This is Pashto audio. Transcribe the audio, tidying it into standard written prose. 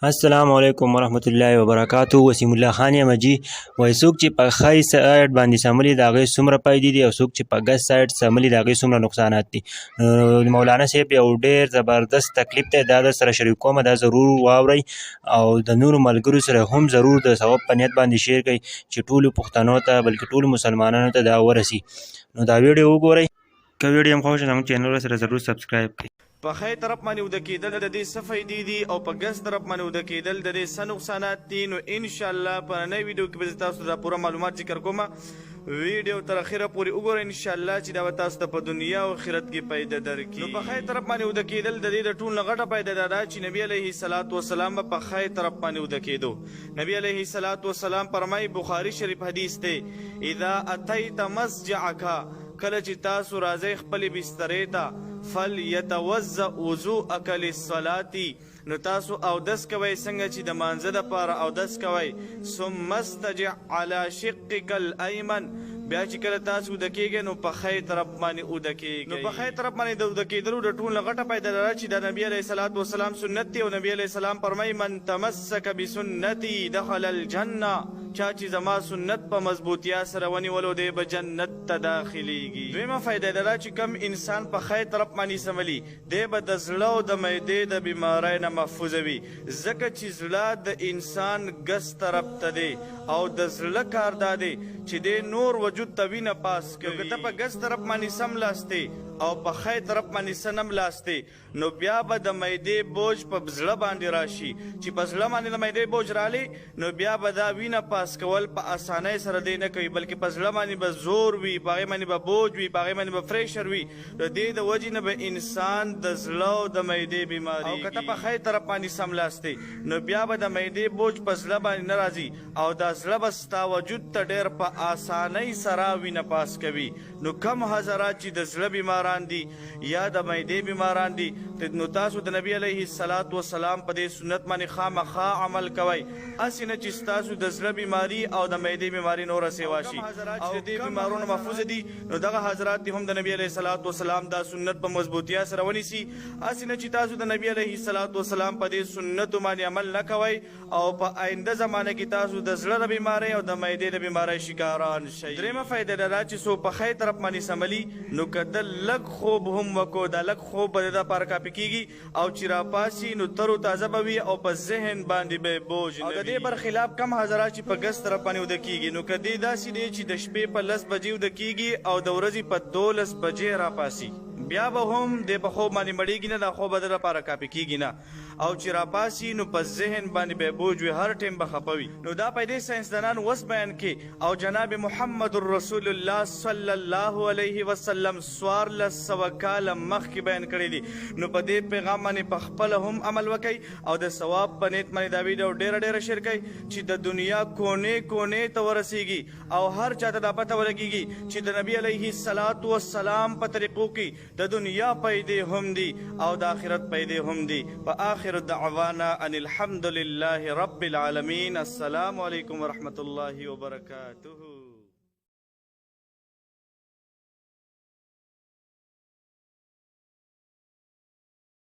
السلام علیکم ورحمت الله وبرکاتہ. وسیم الله خان یم جی. وای څوک چې په خای سایډ باندې سملی د هغې څومره فایدې دي او څوک چې په ګس سایډ سملی د هغې څومره نقصانات دي. مولانا صاحب یو ډېر زبردست تکلیف دی، دا در سره شریک کومه، دا ضرور واورئ او د نورو ملګرو سره هم ضرور د ثواب په نیت باندې شیر کړئ چې ټولو پښتنو ته بلکې ټولو مسلمانانو ته دا ورسي. نو دا ویډیو وګورئ، که ویډیو هم خوښ زموږ چینل سره ضرور سبسکرایب کړئ. په خی طرف باندې وده کېدل د دې څه فایدې دي او په ګس طرف باندې وده کېدل د دې څه نقصانات دي. نو انشاءالله په نوې ویډیو کې به تاسو ته پوره معلومات ذکر کوم. ویډیو تر اخره پورې وګورئ انشاءالله چې دا به تاسو ته په دنیا او آخرت کې فایده درکړي. نو په خی طرف باندې وده کېدل د دې د ټول نه غټه فایده دا ده چې نبي علیه الصلاة والسلام په خی طرف باندې وده کېدو. نبي علیه الصلاة والسلام فرمایي، بخاري شریف حدیث دی، اذا اتیت مسجعک، کله چې تاسو راځئ خپلې بسترې ته، فلیتوضأ وضوءک للصلاة، نو تاسو اودس کوئ څنګه چې د مانځه دپاره اودس کوئ. ثم استجع علی شقک الایمن، بیا چې کله تاسو اوده کېږئ نو په خی طرف باندې اوده کېږئ. نو په خی طرف باندې د اوده کېدلو د ټول نه غټه فایده دا ده چې د نبي علیه الصلاة والسلام سنت دی او نبي علیه السلام فرمایي، من تمسک بسنتي دخل الجنه، چا چې زما سنت په مضبوطیا سره ونیولو دی به جنت ته داخلیږي. دویمه فایده دا ده چې کم انسان په خی طرف باندې سملي دی به د زړه او د معدې د بیمارۍ نه محفوظ وي، ځکه چې زړه د انسان ګس طرف ته دی او د زړه کار دا دی چې دی نور وجود ته وینه پاس کوي. که ته په ګس طرف باندې سم لاستې او په خی طرف باندې سنم لاستې، نو بیا به د معدې بوج په زړه باندې راشي، چې په زړه باندې د معدې بوج رالی نو بیا به دا وینه پاس کول په اسانۍ سره دی نه کوي، بلکې په زړه باندې به زور وي، په هغې باندې به بوج وي، په هغې باندې به فریشر وي. د دې د وجې نه به انسان د زړه او د معدې بیماري، او که ته په خی طرف باندې سم لاستې نو بیا به د معدې بوج په زړه باندې نه راځي او دا زړه به ستا وجود ته ډېر په اسانۍ سره وینه پاس کوي. نو کم حضرات چې د زړه بیماران دي یا د معدې بیماران دي، نو تاسو د نبی علیه الصلاة والسلام په دې سنت باندې خامخا عمل کوئ، هسې نه چې ستاسو د زړه بیماري او د معدې بیماري نوره سیوا شي. او د دې بیمارونو محفوظ دي نو دغه حضرات دي هم د نبی علیه الصلاة والسلام دا سنت په مضبوطیا سره ونیسي، هسې نه چې تاسو د نبی علیه الصلاة والسلام په دې سنتو باندې عمل نه کوئ او په آینده زمانه کې تاسو د زړه د بیمارۍ او د معدې د بیمارۍ شکاران شئ. درېیمه فایده دا ده چې څوک په خی طرف باندې سملي نو که د لږ خوب هم وکړو، دا لږ خوب به د ده لپاره کافي کېږي او چې راپاسي نو تر و تازه به وي او په ذهن باندې به بوج نه وي. او د دې برخلاف کم حضرات چې په ګس طرف باندې وده کېږي، نو که دې داسې دی چې د شپې په 10 بجې وده کېږي او د ورځې په 12 بجې راپاسي، بیا به هم د په خوب باندې مړېږي نه، دا خوب به د لپاره کافي کېږي نه، او چې راپاسي نو په ذهن باندې به بوج وي، هر ټیم به خفه وي. نو دا پیدې ساینسدانان اوس بیان کې او جناب محمد رسول الله صلی الله علیه وسلم 1400 کاله مخکې بیان کړی دي. نو په دې پیغام باندې په خپله هم عمل وکړئ او د ثواب په نیت باندې دا ویډیو ډېره ډېره شیر کړئ چې د دنیا کونې کونې ته ورسیږي او هر چاته دا پته ولګېږي چې د نبي علیه الصلاة والسلام په طریقو کې د دنیا پیدې هم دي او د آخرت پیدې هم دي. په آخر دعوانا ان الحمد لله رب العالمین. السلام علیکم ورحمة الله وبرکاتہ.